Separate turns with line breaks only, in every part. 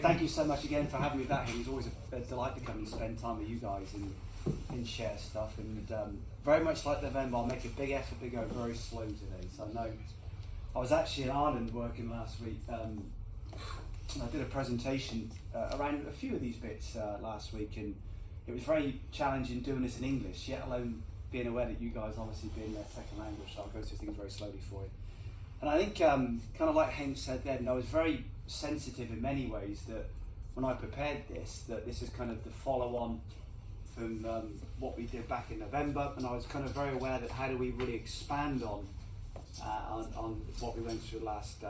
Thank you so much again for having me back here. It's always a delight to come and spend time with you guys and share stuff. And very much like November, I'll make a big effort to go very slow today. So I know I was actually in Ireland working last week. And I did a presentation around a few of these bits last week, and it was very challenging doing this in English, yet alone being aware that you guys obviously being their second language, so I'll go through things very slowly for you. And I think, kind of like Hank said then, I was very sensitive in many ways that when I prepared this, that this is kind of the follow-on from what we did back in November, and I was kind of very aware that how do we really expand on what we went through last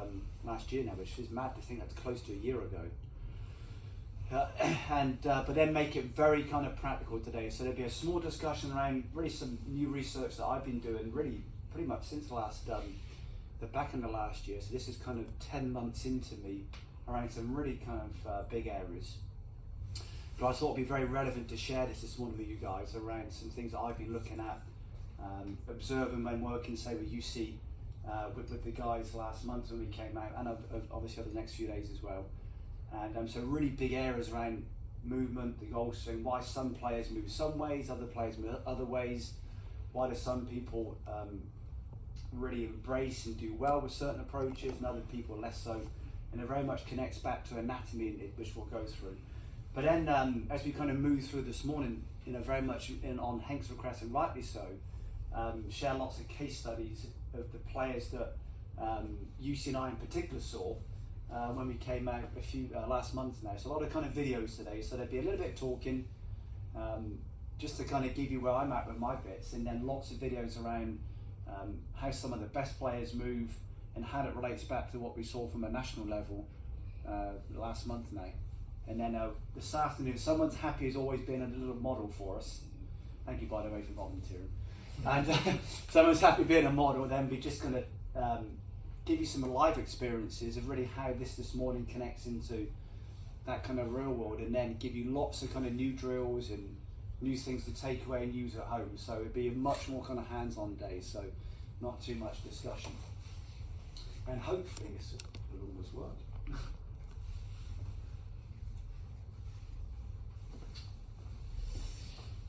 year now, which is mad to think that's close to a year ago. But then make it very kind of practical today. So there'll be a small discussion around really some new research that I've been doing really pretty much since the back in the last year. So this is kind of 10 months into me around some really kind of big areas. But I thought it'd be very relevant to share this morning with you guys around some things that I've been looking at, observing when working, say with UC, with the guys last month when we came out, and obviously over the next few days as well. And so really big areas around movement, the goal swing, why some players move some ways, other players move other ways, why do some people really embrace and do well with certain approaches and other people less so, and it very much connects back to anatomy, which we'll go through. But then as we kind of move through this morning, very much on Hank's request, and rightly so, share lots of case studies of the players that UC and I in particular saw when we came out a few last month now. So a lot of kind of videos today, so there'd be a little bit of talking, just to kind of give you where I'm at with my bits, and then lots of videos around how some of the best players move and how it relates back to what we saw from a national level last month now. And then this afternoon, someone's happy has always been a little model for us. Thank you, by the way, for volunteering. And someone's happy being a model. Then we're just going to give you some live experiences of really how this morning connects into that kind of real world, and then give you lots of kind of new drills and new things to take away and use at home. So it'd be a much more kind of hands-on day, so not too much discussion. And hopefully this will almost work.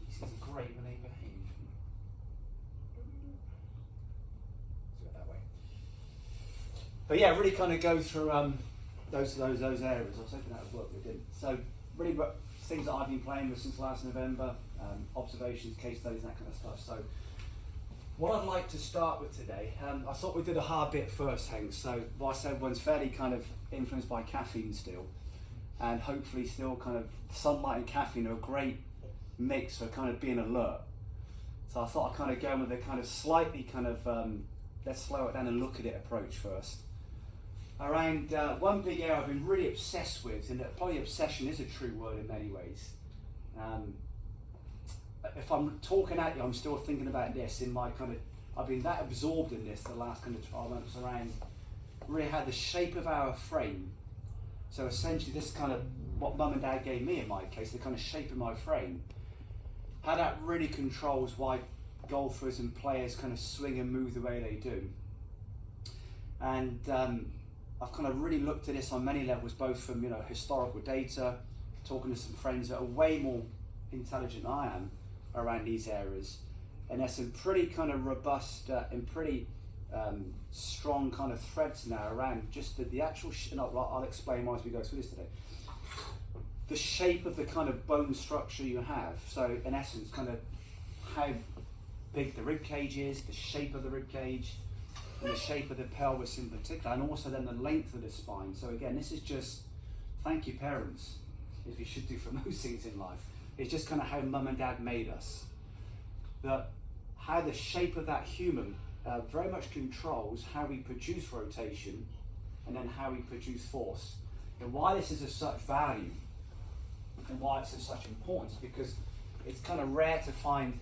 This is great when they behave. Let's go that way. But yeah, really kind of go through those areas. I was hoping that would work, but it didn't. So really things that I've been playing with since last November, observations, case studies, that kind of stuff. So what I'd like to start with today, I thought we did a hard bit first, Hank. So whilst everyone's fairly kind of influenced by caffeine still, and hopefully still kind of sunlight and caffeine are a great mix for kind of being alert. So I thought I'd kind of go with a kind of slightly kind of, let's slow it down and look at it approach first. Around one big area I've been really obsessed with, and probably obsession is a true word in many ways. If I'm talking at you, I'm still thinking about this in my kind of, I've been that absorbed in this the last kind of 12 months around really how the shape of our frame, so essentially this kind of what mum and dad gave me in my case, the kind of shape of my frame, how that really controls why golfers and players kind of swing and move the way they do. And I've kind of really looked at this on many levels, both from historical data, talking to some friends that are way more intelligent than I am around these areas, and there's some pretty kind of robust and pretty strong kind of threads now around just the actual. I'll explain why as we go through this today. The shape of the kind of bone structure you have. So in essence, kind of how big the rib cage is, the shape of the rib cage, and the shape of the pelvis in particular, and also then the length of the spine. So again, this is just, thank you parents, as we should do for most things in life. It's just kind of how mum and dad made us. How the shape of that human very much controls how we produce rotation and then how we produce force. And why this is of such value and why it's of such importance, because it's kind of rare to find,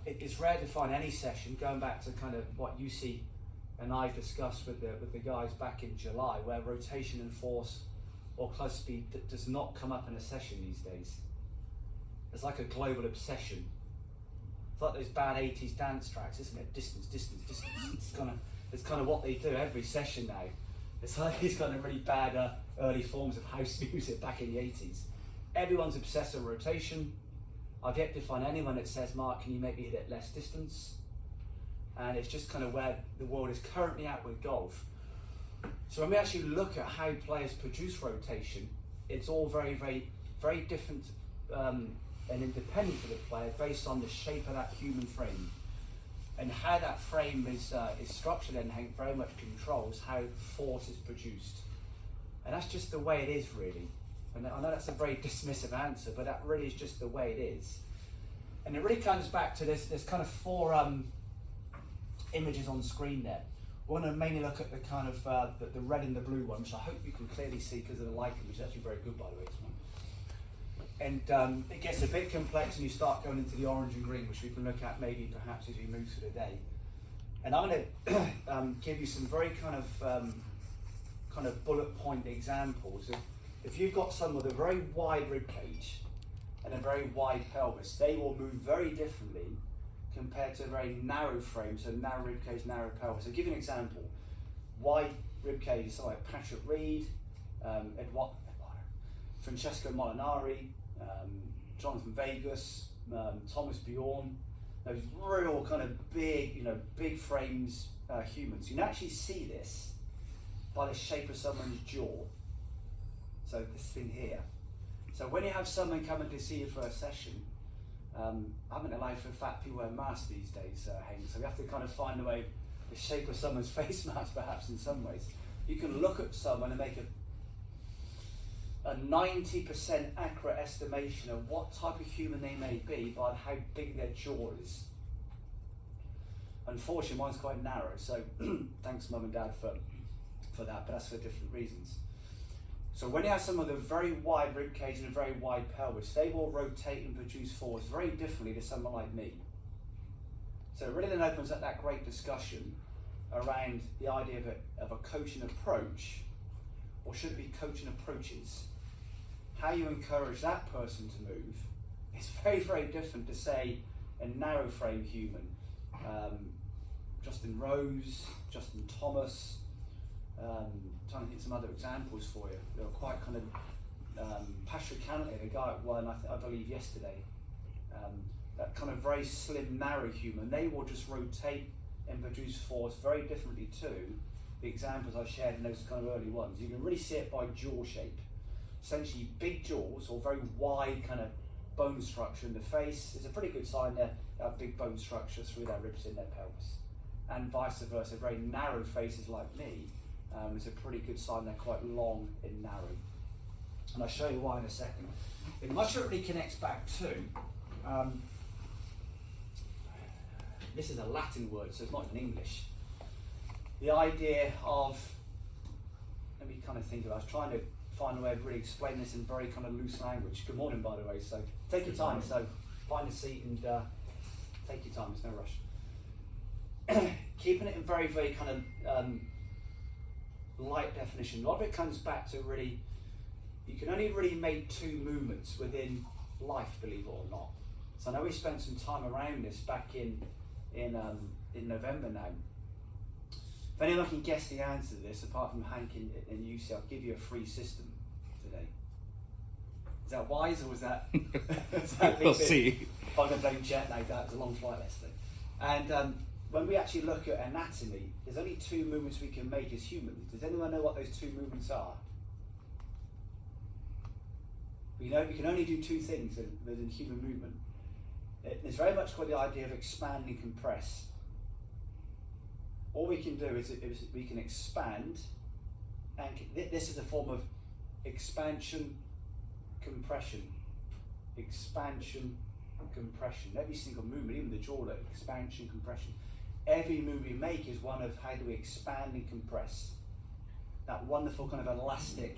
it's rare to find any session, going back to kind of what UC and I discussed with the guys back in July, where rotation and force or clutch speed does not come up in a session these days. It's like a global obsession. It's like those bad 80s dance tracks, isn't it? Distance, distance, distance. It's kind of what they do every session now. It's like these kind of really bad early forms of house music back in the 80s. Everyone's obsessed with rotation. I've yet to find anyone that says, Mark, can you make me hit at less distance? And it's just kind of where the world is currently at with golf. So when we actually look at how players produce rotation, it's all very, very, very different and independent of the player based on the shape of that human frame. And how that frame is structured and how it very much controls how force is produced. And that's just the way it is, really. And I know that's a very dismissive answer, but that really is just the way it is. And it really comes back to this. There's kind of four images on screen there. We're going to mainly look at the kind of the red and the blue one, which I hope you can clearly see because of the lighting, which is actually very good, by the way. And it gets a bit complex and you start going into the orange and green, which we can look at maybe perhaps as we move through the day. And I'm going to give you some very kind of bullet point examples of, if you've got someone with a very wide rib cage and a very wide pelvis, they will move very differently compared to a very narrow frame, so narrow rib cage, narrow pelvis. I'll give you an example. Wide rib cage is like Patrick Reed, Francesco Molinari, Jonathan Vegas, Thomas Bjorn, those real kind of big, big frames humans. You can actually see this by the shape of someone's jaw. So this thing here. So when you have someone coming to see you for a session, I'm not allowed for fat people wear masks these days, Hayden. So we have to kind of find a way, the shape of someone's face mask perhaps in some ways. You can look at someone and make a 90% accurate estimation of what type of human they may be by how big their jaw is. Unfortunately, mine's quite narrow, so thanks Mum and Dad for that, but that's for different reasons. So when you have someone with a very wide rib cage and a very wide pelvis, they will rotate and produce force very differently to someone like me. So it really then opens up that great discussion around the idea of a coaching approach, or should it be coaching approaches? How you encourage that person to move is very, very different to, say, a narrow frame human. Justin Rose, Justin Thomas, trying to think some other examples for you. They were quite kind of, Patrick Cantley, the guy that won, I believe, yesterday, that kind of very slim, narrow human, they will just rotate and produce force very differently to the examples I shared in those kind of early ones. You can really see it by jaw shape. Essentially big jaws or very wide kind of bone structure in the face is a pretty good sign they have big bone structure through their ribs in their pelvis. And vice versa, very narrow faces like me, it's a pretty good sign they're quite long and narrow. And I'll show you why in a second. It much really connects back to, this is a Latin word, so it's not in English. The idea of, let me kind of think of it, I was trying to find a way of really explaining this in very kind of loose language. Good morning, by the way, so take your time, so find a seat and take your time, there's no rush. Keeping it in very, very kind of light definition. A lot of it comes back to really, you can only really make two movements within life, believe it or not. So I know we spent some time around this back in November now. If anyone can guess the answer to this, apart from Hank in UC, I'll give you a free system today. Is that wise or was that?
We'll see.
If I can blame jet lag, that was a long flight yesterday. And when we actually look at anatomy, there's only two movements we can make as humans. Does anyone know what those two movements are? We know we can only do two things within human movement. It's very much called the idea of expand and compress. All we can do is we can expand, and this is a form of expansion, compression, expansion, compression. Every single movement, even the jaw, expansion, compression. Every move we make is one of how do we expand and compress. That wonderful kind of elastic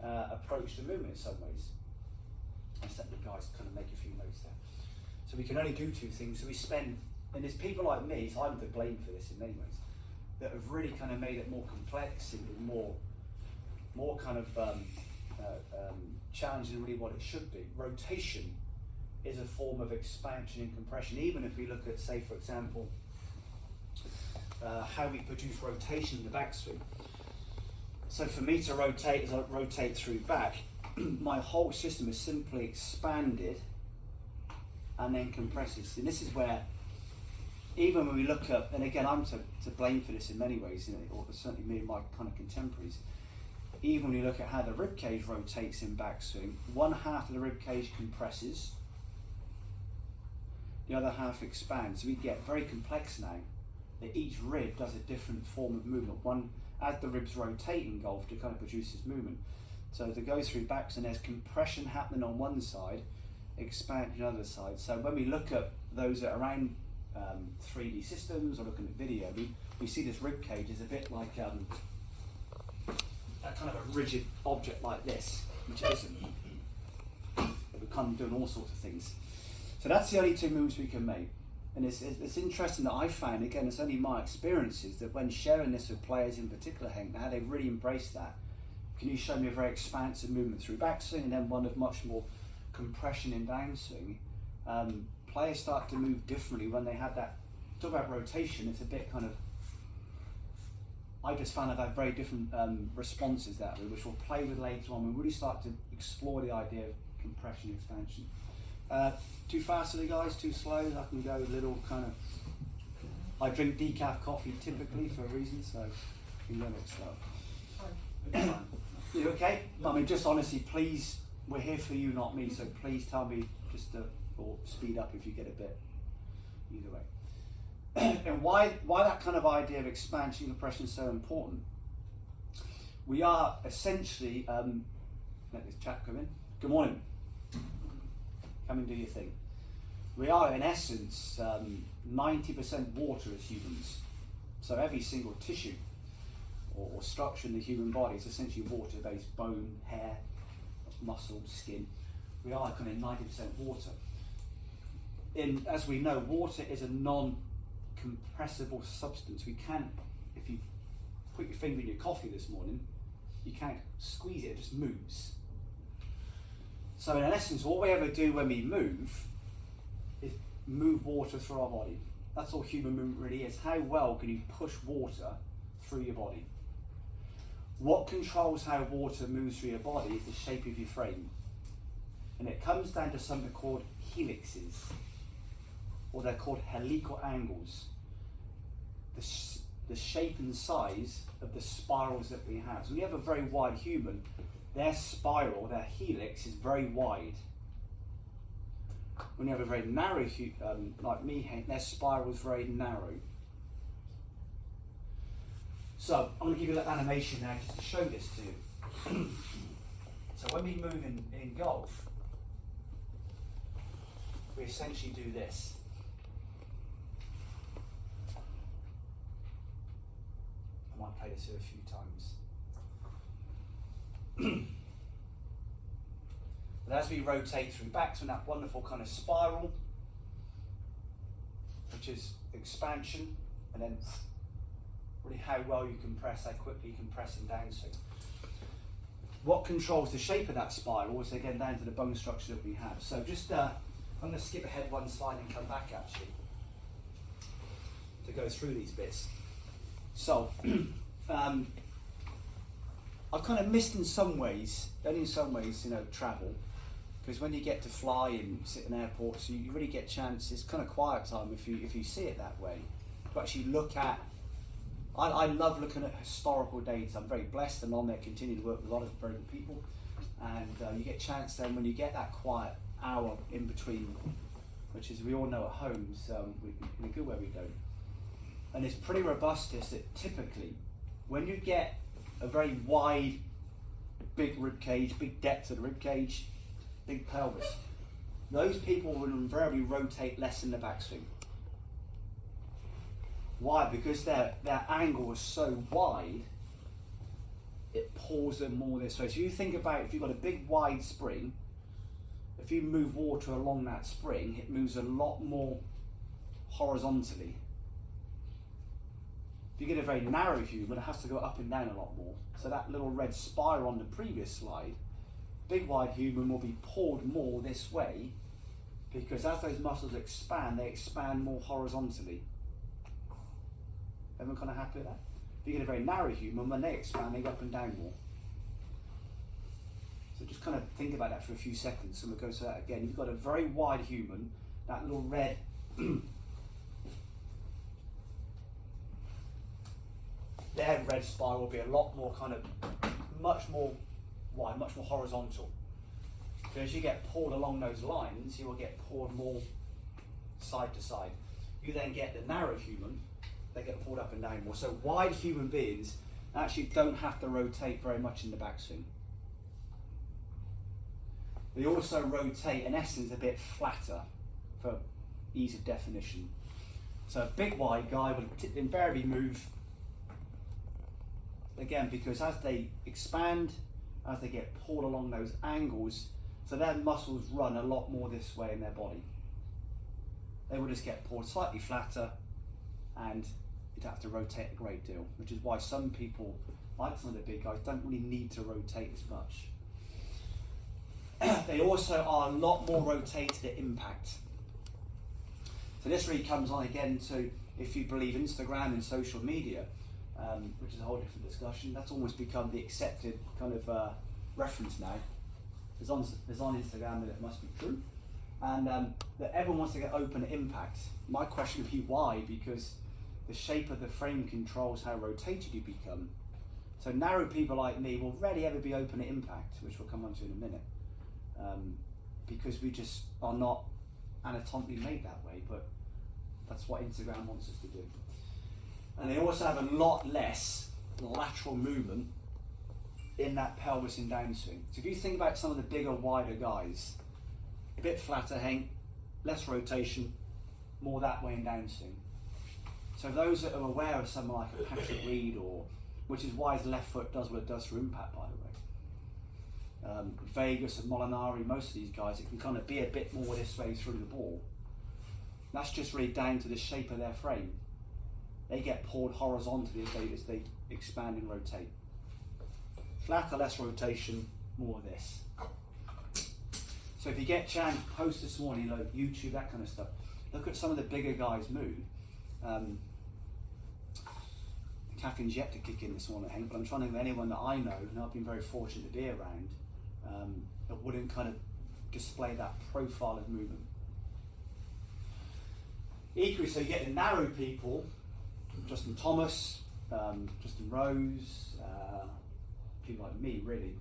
approach to movement in some ways. I set the guys to kind of make a few notes there. So we can only do two things, so we spend, and there's people like me, so I'm to blame for this in many ways, that have really kind of made it more complex and more kind of challenging than really what it should be. Rotation is a form of expansion and compression. Even if we look at, say, for example, how we produce rotation in the backswing. So for me to rotate, as I rotate through back, my whole system is simply expanded and then compresses. And this is where, even when we look at, and again, I'm to blame for this in many ways, you know, or certainly me and my kind of contemporaries. Even when you look at how the rib cage rotates in backswing, one half of the rib cage compresses, the other half expands. So we get very complex now, that each rib does a different form of movement. One, as the ribs rotate in golf, it kind of produces movement. So to go through backswing, there's compression happening on one side, expansion on the other side. So when we look at those that are around 3D systems or looking at video, we see this rib cage is a bit like a kind of a rigid object like this, which it isn't. We're kind of doing all sorts of things. So that's the only two moves we can make. And it's interesting that I found, again, it's only my experiences, that when sharing this with players in particular, Hank, how they really embrace that. Can you show me a very expansive movement through backswing and then one of much more compression in downswing? Players start to move differently when they have that. Talk about rotation, it's a bit kind of, I just found I've had very different responses that way, which we'll play with later on. We really start to explore the idea of compression expansion. Too fast for the guys, too slow? I can go a little kind of, I drink decaf coffee typically for a reason, so you can go a bit slow. You okay? I mean, just honestly, please, we're here for you, not me, so please tell me just to, or speed up if you get a bit, either way. And why that kind of idea of expansion compression is so important. We are essentially, let this chap come in. Good morning. Come and do your thing. We are in essence 90% water as humans. So every single tissue or structure in the human body is essentially water-based: bone, hair, muscle, skin. We are kind of 90% water. As we know, water is a non-compressible substance. We can't, if you put your finger in your coffee this morning, you can't squeeze it, it just moves. So in essence, what we ever do when we move is move water through our body. That's all human movement really is. How well can you push water through your body? What controls how water moves through your body is the shape of your frame. And it comes down to something called helixes, or they're called helical angles. The shape and size of the spirals that we have. So when you have a very wide human, their spiral, their helix is very wide. When you have a very narrow, like me, Hank, their spiral is very narrow. So I'm going to give you a little animation now just to show this to you. So when we move in golf, we essentially do this. I might play this here a few times. But as we rotate through backswing, that wonderful kind of spiral, which is expansion, and then really how well you compress, how quickly you compress in downswing. What controls the shape of that spiral is again down to the bone structure that we have. So just, I'm going to skip ahead one slide and come back actually to go through these bits. So, I've kind of missed in some ways, only in some ways, travel. Because when you get to fly and sit in airports, you really get chance. It's kind of quiet time if you see it that way. To actually look at. I love looking at historical data. I'm very blessed and on there continue to work with a lot of very good people. And you get chance then when you get that quiet hour in between, which is we all know at home, so we go where we go. And it's pretty robust is that typically when you get a very wide, big rib cage, big depth of the rib cage, big pelvis, those people will invariably rotate less in the backswing. Why? Because their angle is so wide, it pulls them more this way. So you think about if you've got a big wide spring, if you move water along that spring, it moves a lot more horizontally. If you get a very narrow human, it has to go up and down a lot more. So that little red spiral on the previous slide, big wide human will be pulled more this way because as those muscles expand, they expand more horizontally. Everyone kind of happy with that? If you get a very narrow human, when they expand, they go up and down more. So just kind of think about that for a few seconds, and we'll go to that again. You've got a very wide human, that little red their red spiral will be a lot more kind of, much more wide, much more horizontal. So as you get pulled along those lines, you will get pulled more side to side. You then get the narrow human, they get pulled up and down more. So wide human beings actually don't have to rotate very much in the backswing. They also rotate, in essence, a bit flatter for ease of definition. So a big wide guy will invariably move, again, because as they expand, as they get pulled along those angles, so their muscles run a lot more this way in their body. They will just get pulled slightly flatter, and you'd have to rotate a great deal, which is why some people, like some of the big guys, don't really need to rotate as much. They also are a lot more rotated at impact. So this really comes on again to, if you believe Instagram and social media, which is a whole different discussion, that's almost become the accepted kind of reference now. It's on Instagram that it must be true. And that everyone wants to get open at impact. My question would be why? Because the shape of the frame controls how rotated you become. So narrow people like me will rarely ever be open at impact, which we'll come on to in a minute. Because we just are not anatomically made that way, but that's what Instagram wants us to do. And they also have a lot less lateral movement in that pelvis in downswing. So if you think about some of the bigger, wider guys, a bit flatter hang, less rotation, more that way in downswing. So those that are aware of someone like a Patrick Reed, or which is why his left foot does what it does for impact, by the way. Vegas and Molinari, most of these guys, it can kind of be a bit more this way through the ball. That's just really down to the shape of their frame. They get pulled horizontally as they expand and rotate. Flatter, less rotation, more of this. So if you get a chance, post this morning, like YouTube, that kind of stuff, look at some of the bigger guys move. Caffeine's yet to kick in this morning, I think, but I'm trying to think of anyone that I know, and I've been very fortunate to be around, that wouldn't kind of display that profile of movement. Equally, so you get the narrow people, Justin Thomas, Justin Rose, people like me, really.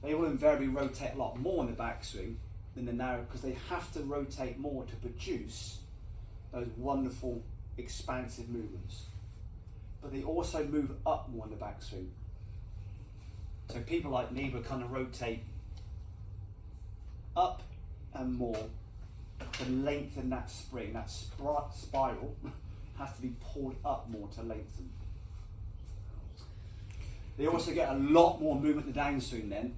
They will invariably rotate a lot more in the backswing than the narrow, because they have to rotate more to produce those wonderful expansive movements. But they also move up more in the backswing. So people like me will kind of rotate up and more to lengthen that spring. That spiral has to be pulled up more to lengthen. They also get a lot more movement in the downswing then,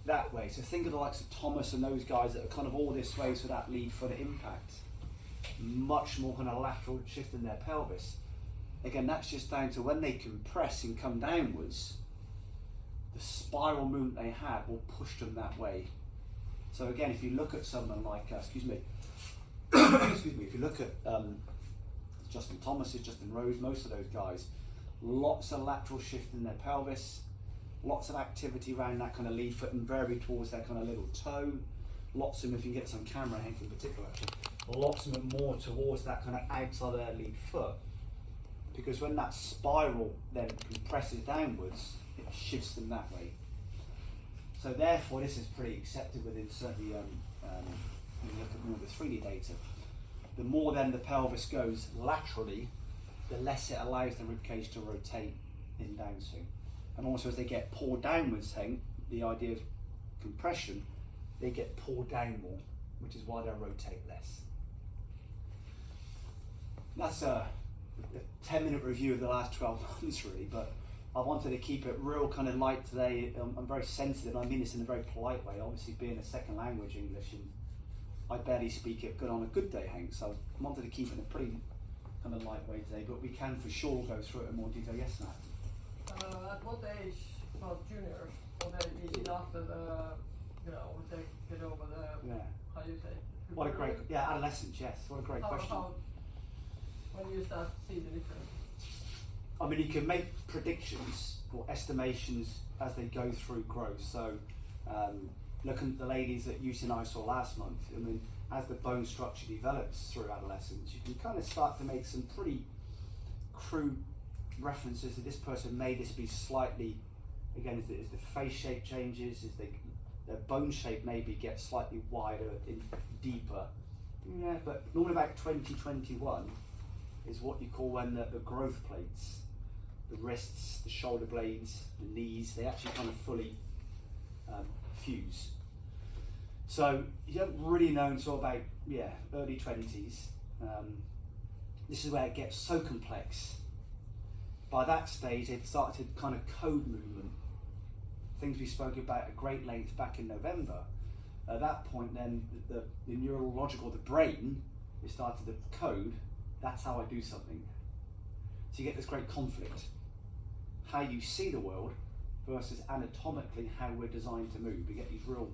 that way. So think of the likes of Thomas and those guys that are kind of all this way, so that lead foot impact. Much more kind of lateral shift in their pelvis. Again, that's just down to when they compress and come downwards, the spiral movement they have will push them that way. So again, if you look at someone like, excuse me, if you look at Justin Thomas, Justin Rose, most of those guys, lots of lateral shift in their pelvis, lots of activity around that kind of lead foot and very towards that kind of little toe. Lots of them, if you can get some camera, Hank in particular, actually, lots of them more towards that kind of outside of their lead foot. Because when that spiral then compresses downwards, it shifts them that way. So therefore, this is pretty accepted within certainly, when you look at more of the 3D data. The more then the pelvis goes laterally, the less it allows the ribcage to rotate in downswing. And also as they get pulled downwards, the idea of compression, they get pulled down more, which is why they'll rotate less. That's a 10-minute review of the last 12 months really, but I wanted to keep it real kind of light today. I'm very sensitive, I mean this in a very polite way, obviously being a second language English, and I barely speak it good on a good day, Hank, so I wanted to keep it in a pretty kind of light way today, but we can for sure go through it in more detail. Yes, Matt?
At what age, well, juniors, or is it after the, they get over the, how do you say?
What a great, adolescence, yes, what a great question.
When you start to see the difference?
I mean, you can make predictions or estimations as they go through growth. So, looking at the ladies that Lucy and I saw last month, I mean, as the bone structure develops through adolescence, you can kind of start to make some pretty crude references that this person may just be slightly, again, as the face shape changes, as their bone shape maybe gets slightly wider and deeper. Yeah, but normally about 2021 is what you call when the growth plates, the wrists, the shoulder blades, the knees, they actually kind of fully fuse. So you don't really know until about early 20s. This is where it gets so complex. By that stage, they've started to kind of code movement. Things we spoke about at great length back in November. At that point, then the neurological, the brain, is started to code. That's how I do something. So you get this great conflict. How you see the world versus anatomically how we're designed to move. We get these real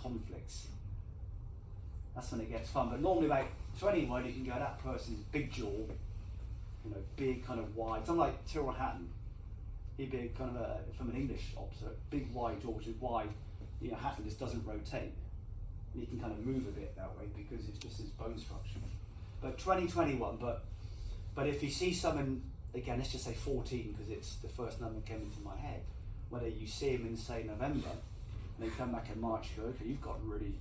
conflicts. That's when it gets fun. But normally about 21, you can go, that person's big jaw, big kind of wide. Something like Tyrrell Hatton. He'd be kind of from an English opposite, big wide jaw, which is why Hatton just doesn't rotate. And he can kind of move a bit that way because it's just his bone structure. But 2021, but if you see someone, again, let's just say 14 because it's the first number that came into my head, whether you see him in, say, November, and they come back in March, you go, okay, you've got really,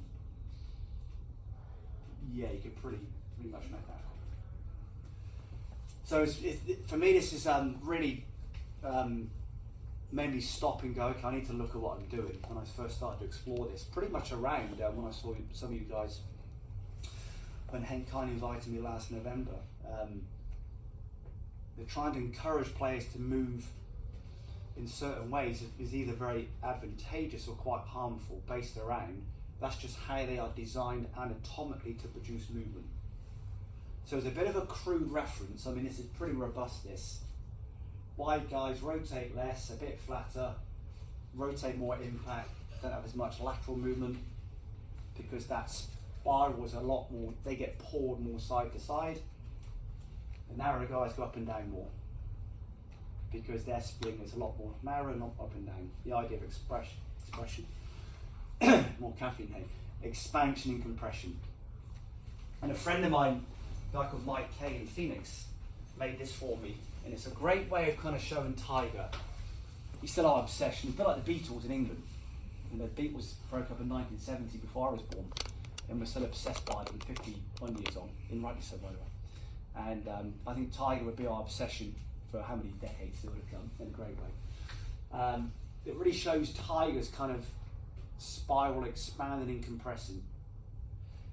you could pretty much make that. So for me, this is really made me stop and go, okay, I need to look at what I'm doing. When I first started to explore this, pretty much around when I saw some of you guys, when Henk kindly invited me last November, they're trying to encourage players to move in certain ways is either very advantageous or quite harmful based around that's just how they are designed anatomically to produce movement. So it's a bit of a crude reference. I mean, this is pretty robust, this. Wide guys rotate less, a bit flatter, rotate more impact, don't have as much lateral movement because that spiral is a lot more, they get poured more side to side. The narrow guys go up and down more because their spring is a lot more narrow, not up and down. The idea of expression, more caffeine here, expansion and compression. And a friend of mine, a guy called Mike Kay in Phoenix, made this for me, and it's a great way of kind of showing Tiger. He's still our obsession, a bit like the Beatles in England. And the Beatles broke up in 1970 before I was born, and we're still obsessed by them 51 years on, in rightly so, by the way. And I think Tiger would be our obsession for how many decades it would have come in a great way. It really shows Tiger's kind of spiral expanding and compressing.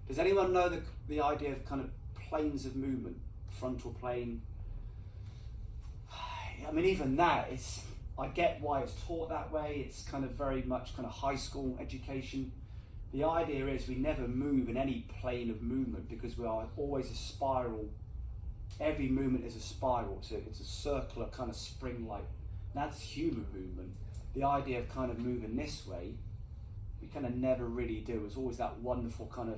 Does anyone know the idea of kind of planes of movement? Frontal plane. I mean, even that, I get why it's taught that way. It's kind of very much kind of high school education. The idea is we never move in any plane of movement because we are always a spiral. Every movement is a spiral, so it's a circular kind of spring-like. That's human movement. The idea of kind of moving this way, we kind of never really do. It's always that wonderful kind of,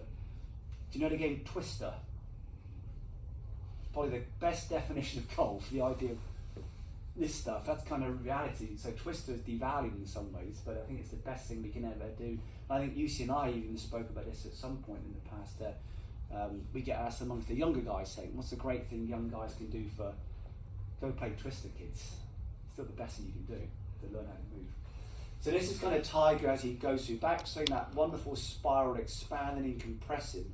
do you know the game Twister? Probably the best definition of golf, the idea of this stuff, that's kind of reality. So Twister is devaluing in some ways, but I think it's the best thing we can ever do. I think Lucy and I even spoke about this at some point in the past. We get asked amongst the younger guys saying, what's the great thing young guys can do for, go play Twister, kids. It's still the best thing you can do to learn how to move. So this is kind of Tiger as he goes through backswing, that wonderful spiral expanding and compressing.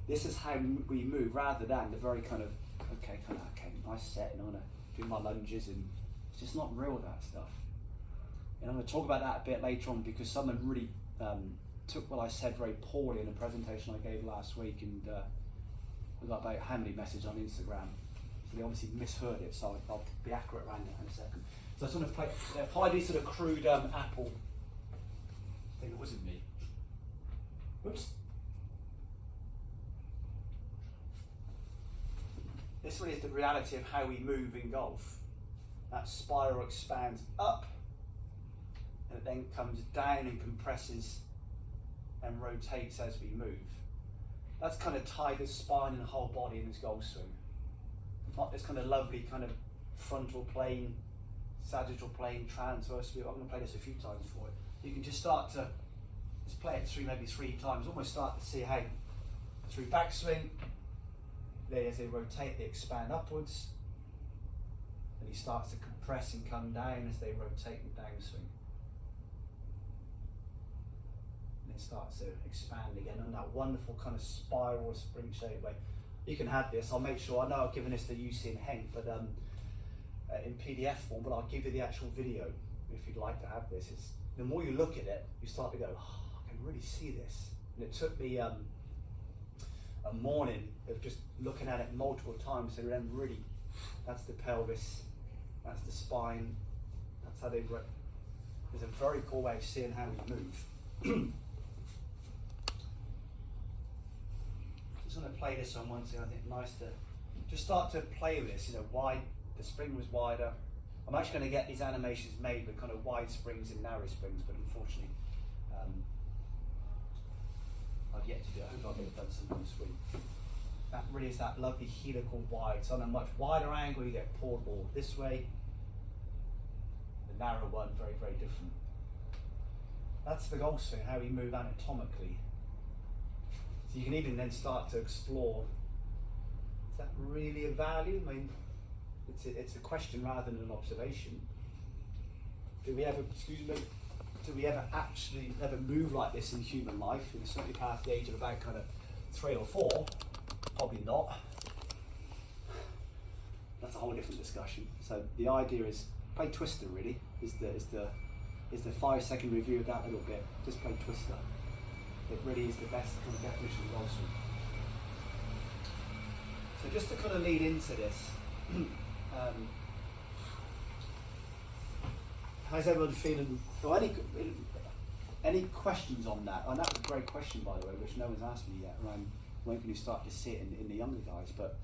This is how we move rather than the very kind of, okay, nice set, and I'm going to do my lunges, and it's just not real, that stuff. And I'm going to talk about that a bit later on because someone really took what I said very poorly in a presentation I gave last week, and we got about how many messages on Instagram. So they obviously misheard it, so I'll be accurate around that in a second. So I sort of applied these sort of crude Apple thing. It wasn't me. Whoops. This one is the reality of how we move in golf. That spiral expands up, and it then comes down and compresses and rotates as we move. That's kind of Tiger's spine and whole body in his golf swing. Not this kind of lovely kind of frontal plane, sagittal plane, transverse view. I'm going to play this a few times for it. You can just start to just play it through maybe 3 times, almost start to see how through backswing, they, as they rotate, they expand upwards, and he starts to compress and come down as they rotate and downswing. And it starts to expand again on that wonderful kind of spiral spring shaped way. You can have this, I'll make sure, I know I've given this to UC and Henk, but in PDF form, but I'll give you the actual video if you'd like to have this. It's, the more you look at it, you start to go, oh, I can really see this. And it took me a morning of just looking at it multiple times to then really, that's the pelvis, that's the spine, that's how they work. There's a very cool way of seeing how we move. Just going to play this on one thing. I think nice to just start to play with this. You know, wide, the spring was wider. I'm actually going to get these animations made with kind of wide springs and narrow springs, but unfortunately, I've yet to do it. I hope I'll get it done sometime this week. That really is that lovely helical wide. So on a much wider angle, you get poured more this way. The narrow one, very, very different. That's the golf swing, how we move anatomically. So you can even then start to explore, is that really a value? I mean, it's a question rather than an observation. Do we ever, do we ever actually ever move like this in human life? And certainly past the age of about kind of 3 or 4, probably not. That's a whole different discussion. So the idea is play Twister really, is the 5-second review of that little bit. Just play Twister. It really is the best kind of definition of golf swing. So just to kind of lead into this, how's everyone feeling? Or any questions on that? And that was a great question, by the way, which no one's asked me yet, around when can you start to see it in the younger guys. But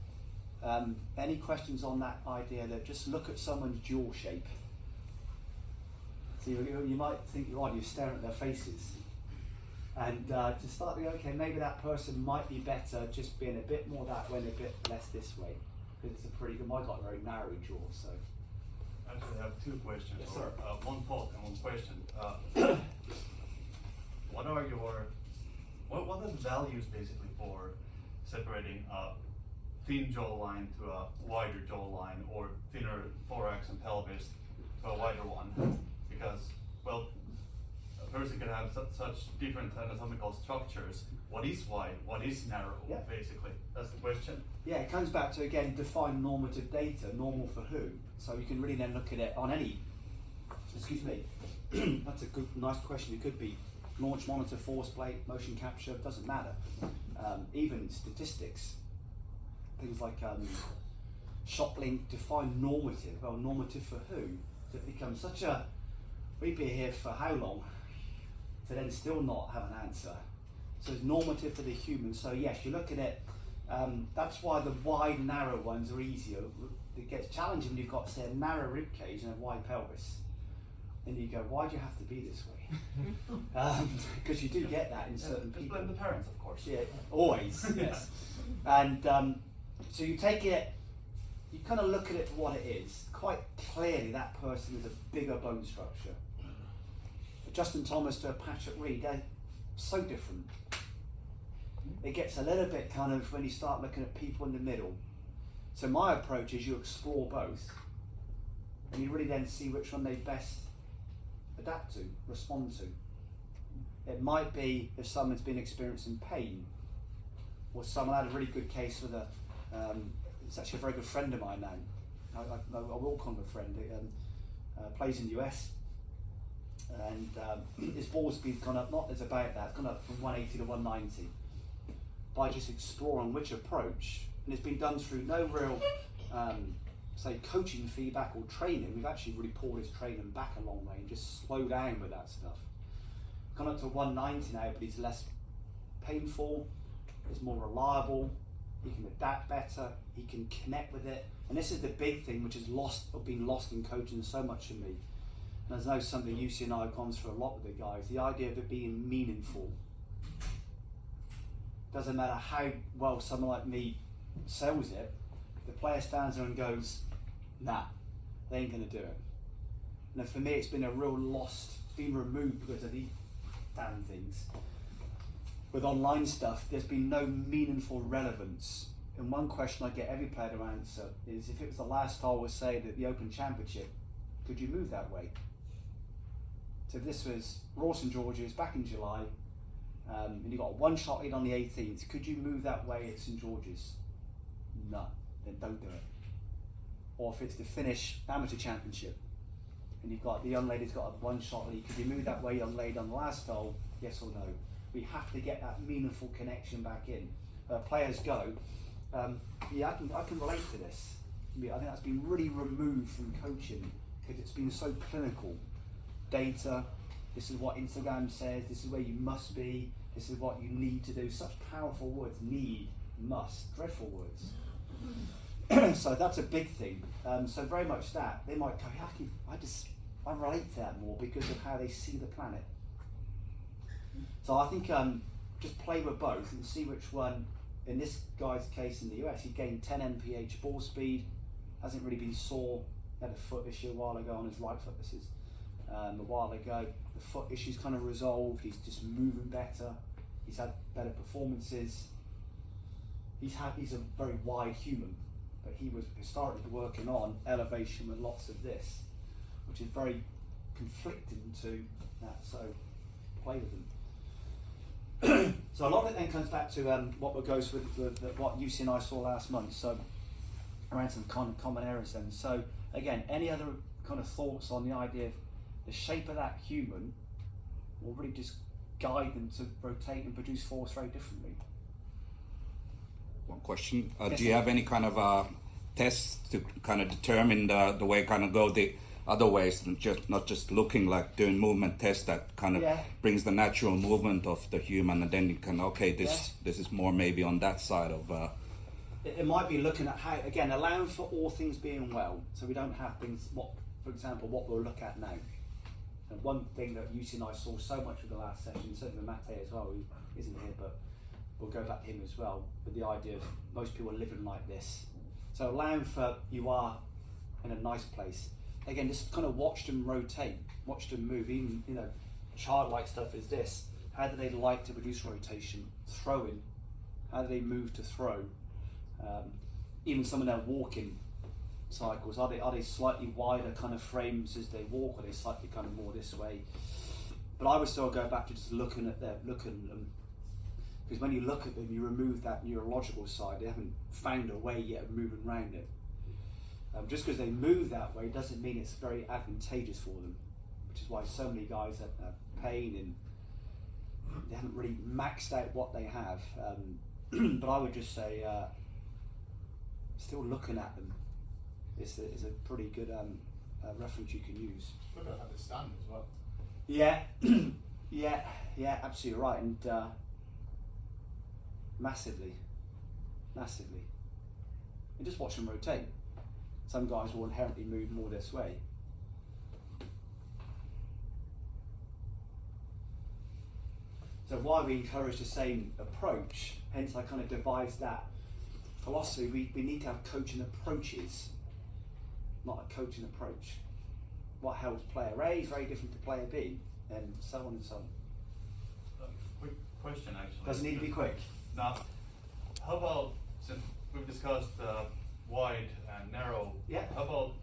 any questions on that idea that just look at someone's jaw shape? So you might think, oh, you're staring at their faces. And to start to go, okay, maybe that person might be better just being a bit more that way and a bit less this way. Because it's a pretty good, I've got a very narrow jaw, so.
Actually, I have 2 questions.
Yes, sir.
One thought and one question. What are the values basically for separating a thin jawline to a wider jawline, or thinner thorax and pelvis to a wider one? Because, well, a person can have such different anatomical structures. What is wide? What is narrow?
Yeah. Basically,
that's the question.
Yeah, it comes back to, again, define normative data, normal for who. So you can really then look at it on any, excuse me, that's a good, nice question. It could be launch monitor, force plate, motion capture, doesn't matter. Even statistics, things like shot link, define normative. Well, normative for who? So it becomes such a, we'd be here for how long to then still not have an answer. So it's normative for the human. So yes, you look at it, that's why the wide, narrow ones are easier. It gets challenging when you've got, say, a narrow rib cage and a wide pelvis. And you go, why do you have to be this way? Because you do get that in certain
Just
people.
blame the parents, of course.
Yeah, always, yes. And so you take it, you kind of look at it for what it is. Quite clearly that person is a bigger bone structure. Justin Thomas to Patrick Reed, they're so different. It gets a little bit kind of when you start looking at people in the middle. So my approach is you explore both, and you really then see which one they best adapt to, respond to. It might be if someone's been experiencing pain, or someone had a really good case with it's actually a very good friend of mine now. I will call him a friend. Plays in the US. And his ball speed's gone up, not as about that, it's gone up from 180 to 190 by just exploring which approach, and it's been done through no real, say, coaching feedback or training. We've actually really pulled his training back a long way and just slow down with that stuff. Gone up to 190 now, but he's less painful, he's more reliable, he can adapt better, he can connect with it. And this is the big thing which is lost or been lost in coaching so much in me. And I know something UC and I have gone through a lot with the guys, the idea of it being meaningful. Doesn't matter how well someone like me sells it, the player stands there and goes, nah, they ain't going to do it. Now for me, it's been a real lost, been removed because of these damn things. With online stuff, there's been no meaningful relevance. And one question I get every player to answer is, if it was the last hole, was say at the Open Championship, could you move that way? So if this was Royal St George's back in July, and you got a one-shot lead on the 18th, could you move that way at St George's? No, then don't do it. Or if it's the Finnish Amateur Championship, and you've got the young lady's got a one-shot lead, could you move that way, young lady, on the last hole? Yes or no? We have to get that meaningful connection back in. Players go, yeah, I can relate to this. I think that's been really removed from coaching because it's been so clinical. Data, this is what Instagram says, this is where you must be, this is what you need to do. Such powerful words, need, must, dreadful words. So that's a big thing. So very much that. They might go, I relate to that more because of how they see the planet. So I think just play with both and see which one. In this guy's case in the US, he gained 10 mph ball speed, hasn't really been sore, had a foot issue a while ago on his right foot, this is. A while ago, the foot issue's kind of resolved, he's just moving better, he's had better performances. He's a very wide human, but he was historically working on elevation with lots of this, which is very conflicting to that, so play with them. So a lot of it then comes back to what goes with what UC and I saw last month, so around some common areas then. So again, any other kind of thoughts on the idea of the shape of that human will really just guide them to rotate and produce force very differently.
One question,
Yes,
do you
sir.
have any kind of tests to kind of determine the way kind of go the other ways, and not just looking, like doing movement tests that kind of
Yeah.
brings the natural movement of the human, and then you can, okay, this is more maybe on that side of
It might be looking at how, again, allowing for all things being well, so we don't have things, for example, what we'll look at now. And one thing that UC and I saw so much with the last session, certainly with Mate as well, who isn't here, but we'll go back to him as well, with the idea of most people are living like this. So allowing for you are in a nice place. Again, just kind of watch them rotate, watch them move, even, childlike stuff is this. How do they like to produce rotation? Throwing, how do they move to throw? Even some of their walking cycles, are they slightly wider kind of frames as they walk, or are they slightly kind of more this way? But I would still go back to just looking at them, because when you look at them, you remove that neurological side. They haven't found a way yet of moving around it. Just because they move that way doesn't mean it's very advantageous for them, which is why so many guys have pain and they haven't really maxed out what they have. But I would just say, still looking at them is a pretty good reference you can use.
Look at how they stand as well.
Yeah, yeah, absolutely right, and massively, and just watch them rotate. Some guys will inherently move more this way. So why we encourage the same approach, hence I kind of devised that philosophy. We need to have coaching approaches, not a coaching approach. What helps player A is very different to player B, and so on and so on.
Quick question, actually.
Doesn't need to be quick.
Now, how about, since we've discussed wide and narrow,
Yeah.
how about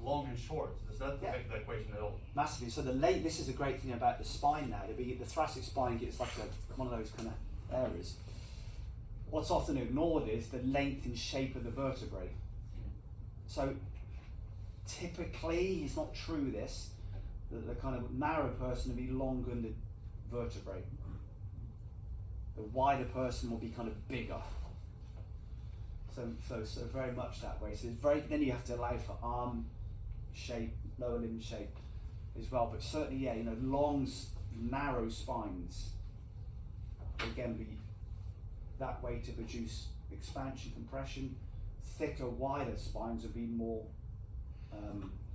long and short? Does that
Yeah.
affect the equation at all?
Massively. So this is a great thing about the spine now. The thoracic spine gets like one of those kind of areas. What's often ignored is the length and shape of the vertebrae. So typically, it's not true this, that the kind of narrow person will be longer than the vertebrae. The wider person will be kind of bigger. So very much that way. So then you have to allow for arm shape, lower limb shape as well. But certainly, long, narrow spines will again be that way to produce expansion, compression. Thicker, wider spines will be more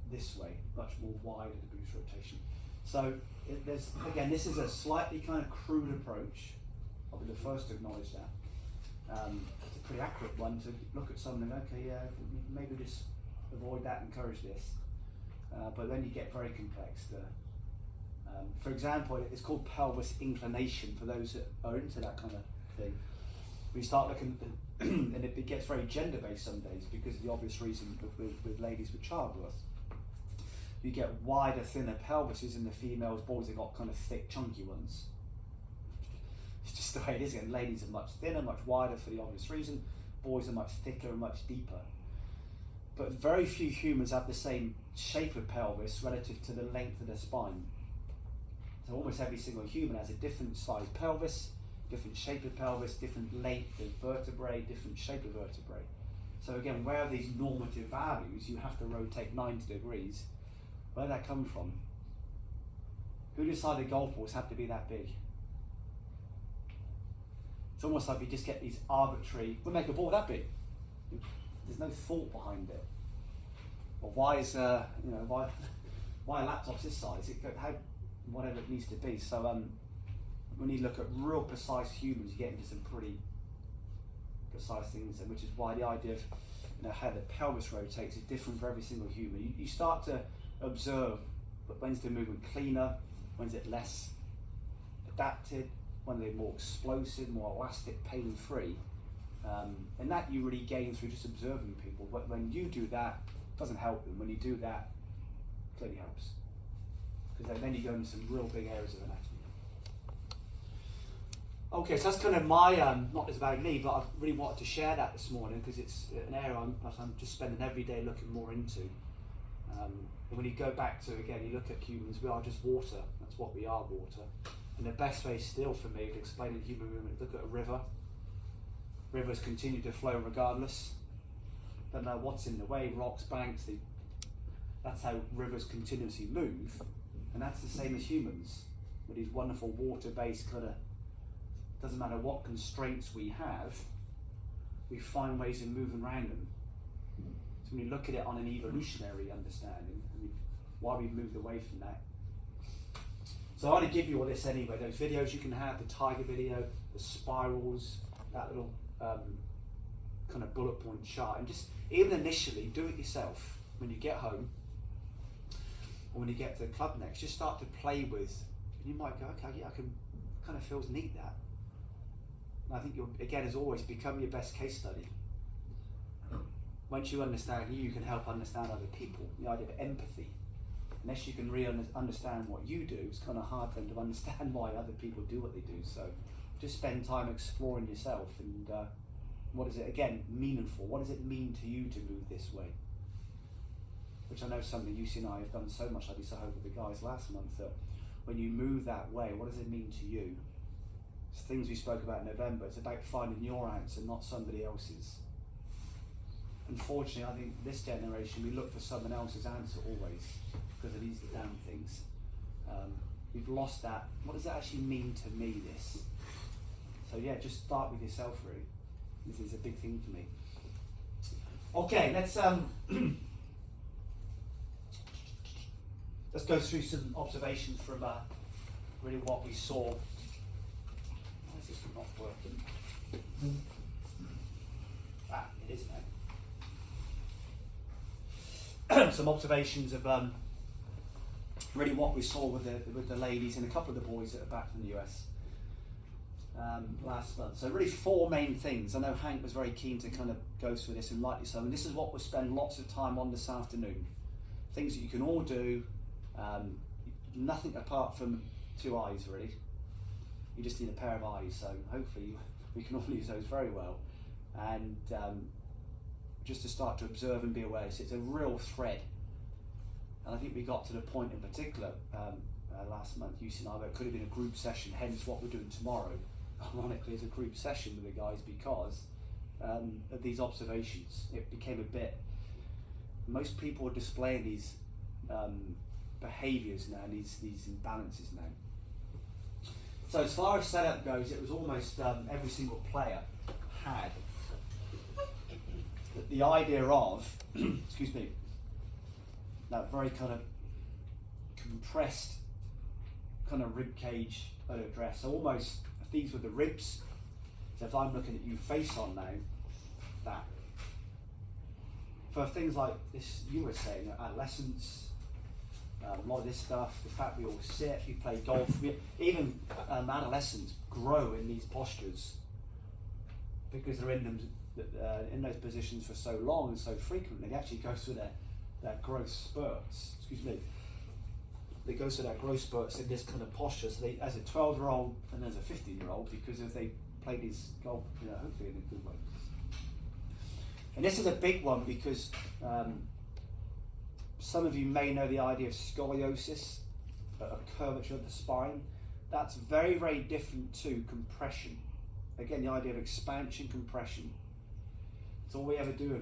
this way, much more wider to produce rotation. So this is a slightly kind of crude approach. I'll be the first to acknowledge that. It's a pretty accurate one to look at something, okay, yeah, maybe just avoid that, encourage this. but then you get very complex. For example, it's called pelvis inclination for those that are into that kind of thing. We start looking at and it gets very gender-based some days because of the obvious reason with ladies with childbirth. You get wider, thinner pelvises in the females, boys have got kind of thick, chunky ones. It's just the way it is. And ladies are much thinner, much wider for the obvious reason. Boys are much thicker and much deeper. But very few humans have the same shape of pelvis relative to the length of their spine. So almost every single human has a different size pelvis, different shape of pelvis, different length of vertebrae, different shape of vertebrae. So again, where are these normative values? You have to rotate 90 degrees. Where did that come from? Who decided golf balls have to be that big? It's almost like we just get these arbitrary, we'll make a ball that big. There's no thought behind it. Or why is why are laptops this size? Whatever it needs to be. So when you look at real precise humans, you get into some pretty precise things, which is why the idea of how the pelvis rotates is different for every single human. You start to observe when's the movement cleaner, when's it less adapted, when they're more explosive, more elastic, pain-free. And that you really gain through just observing people. But when you do that, it doesn't help them. When you do that, it clearly helps. Because then you go into some real big areas of anatomy. Okay, so that's kind of my, not just about me, but I really wanted to share that this morning because it's an area I'm just spending every day looking more into. And when you go back to, again, you look at humans, we are just water. That's what we are, water. And the best way still for me to explain the human movement, look at a river. Rivers continue to flow regardless. Don't know what's in the way, rocks, banks, that's how rivers continuously move. And that's the same as humans. With these wonderful water-based kind of, doesn't matter what constraints we have, we find ways of moving around them. So when you look at it on an evolutionary understanding, why we've moved away from that. So I want to give you all this anyway, those videos you can have, the tiger video, the spirals, that little kind of bullet point chart, and just even initially do it yourself when you get home or when you get to the club next. Just start to play with, and you might go, okay, yeah, kind of feels neat that. And I think you'll, again, as always, become your best case study. Once you understand you can help understand other people. The idea of empathy. Unless you can really understand what you do, it's kind of hard for them to understand why other people do what they do. So just spend time exploring yourself and what is it, again, meaningful. What does it mean to you to move this way? Which I know something Lucy and I have done so much. I did so hope with the guys last month that when you move that way, what does it mean to you? It's things we spoke about in November. It's about finding your answer, not somebody else's. Unfortunately, I think this generation, we look for someone else's answer always because of these damn things. We've lost that. What does that actually mean to me, this? So yeah, just start with yourself, really. This is a big thing for me. Okay, let's go through some observations from really what we saw. Why is this not working? It is now. Some observations of really what we saw with the ladies and a couple of the boys that are back from the US last month. So really 4 main things. I know Hank was very keen to kind of go through this, and rightly so. And this is what we'll spend lots of time on this afternoon. Things that you can all do. Nothing apart from 2 eyes, really. You just need a pair of eyes. So hopefully we can all use those very well. And just to start to observe and be aware. So it's a real thread. And I think we got to the point in particular last month, Lucy and I, where it could have been a group session, hence what we're doing tomorrow, ironically, is a group session with the guys because of these observations. It became a bit, most people are displaying these behaviours now, these imbalances now. So as far as setup goes, it was almost every single player had the idea of, excuse me, that very kind of compressed kind of rib cage address. So almost these were the ribs. So if I'm looking at you face on now, that. For things like this, you were saying, adolescence, A lot of this stuff, the fact we all sit, we play golf, even adolescents grow in these postures because they're in them in those positions for so long and so frequently. They actually go through their growth spurts. Excuse me. They go through their growth spurts in this kind of posture. So they, as a 12-year-old and as a 15-year-old, because if they play these golf, hopefully in a good way. And this is a big one because some of you may know the idea of scoliosis, a curvature of the spine. That's very, very different to compression. Again, the idea of expansion, compression. It's all we ever do.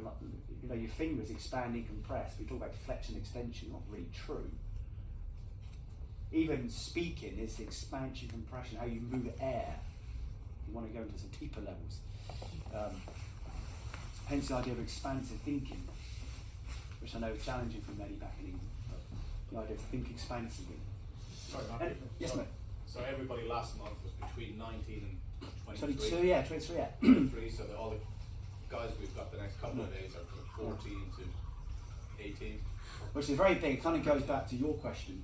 Your fingers expand and compress. We talk about flexion, extension, not really true. Even speaking is expansion, compression, how you move air. You want to go into some deeper levels. Hence the idea of expansive thinking, which I know is challenging for many back in England. But the idea of think expansively.
Sorry, Mark.
Yes, mate.
So everybody last month was between 19 and 23.
22, yeah, 23, yeah.
23, so all the guys we've got the next couple of days are from 14 to 18.
Which is very big. It kind of goes back to your question.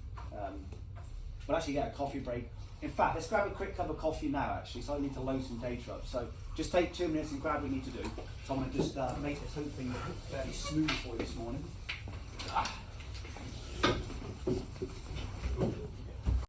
We'll actually get a coffee break. In fact, let's grab a quick cup of coffee now, actually, so I need to load some data up. So just take 2 minutes and grab what we need to do. So I'm going to just make this whole thing fairly smooth for you this morning.